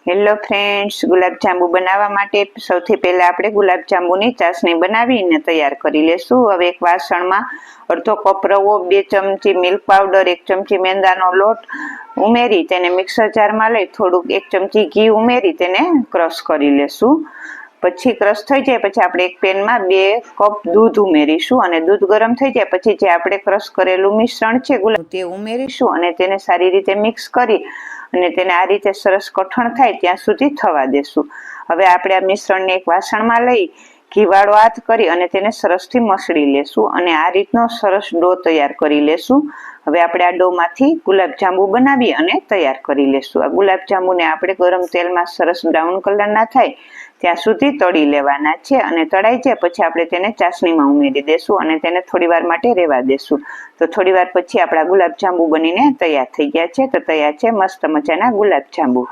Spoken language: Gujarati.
હેલો ફ્રેન્ડ્સ, ગુલાબજાંબુ બનાવવા માટે સૌથી પહેલાં આપણે ગુલાબજાંબુની ચાસણી બનાવીને તૈયાર કરી લેશું. હવે એક વાસણમાં અડધો કપ રવો, 2 ચમચી મિલ્ક પાવડર, 1 ચમચી મેંદાનો લોટ ઉમેરી તેને મિક્સર જારમાં લઈ થોડુંક 1 ચમચી ઘી ઉમેરી તેને ક્રશ કરી લેશું. પછી ક્રશ થઈ જાય પછી આપણે એક પેનમાં 2 કપ દૂધ ઉમેરીશું અને દૂધ ગરમ થઈ જાય પછી જે આપણે ક્રશ કરેલું મિશ્રણ છે તે ઉમેરીશું અને તેને સારી રીતે મિક્સ કરી અને તેને આ રીતે સરસ કઠણ થાય ત્યાં સુધી થવા દેશું. હવે આપણે આ મિશ્રણને એક વાસણમાં લઈ ઘીવાળો હાથ કરી અને તેને સરસથી મસળી લેશું અને આ રીતનો સરસ ડો તૈયાર કરી લેશું. હવે આપણે આ ડોમાંથી ગુલાબજાંબુ બનાવી અને તૈયાર કરી લેશું. આ ગુલાબજાંબુને આપણે ગરમ તેલમાં સરસ બ્રાઉન કલરના થાય ત્યાં સુધી તળી લેવાના છે અને તળાઈ જાય પછી આપણે તેને ચાસણીમાં ઉમેરી દેશું અને તેને થોડીવાર માટે રહેવા દેશું. તો થોડીવાર પછી આપણા ગુલાબજાંબુ બનીને તૈયાર થઈ ગયા છે. તો તૈયાર છે મસ્ત મજાના ગુલાબજાંબુ.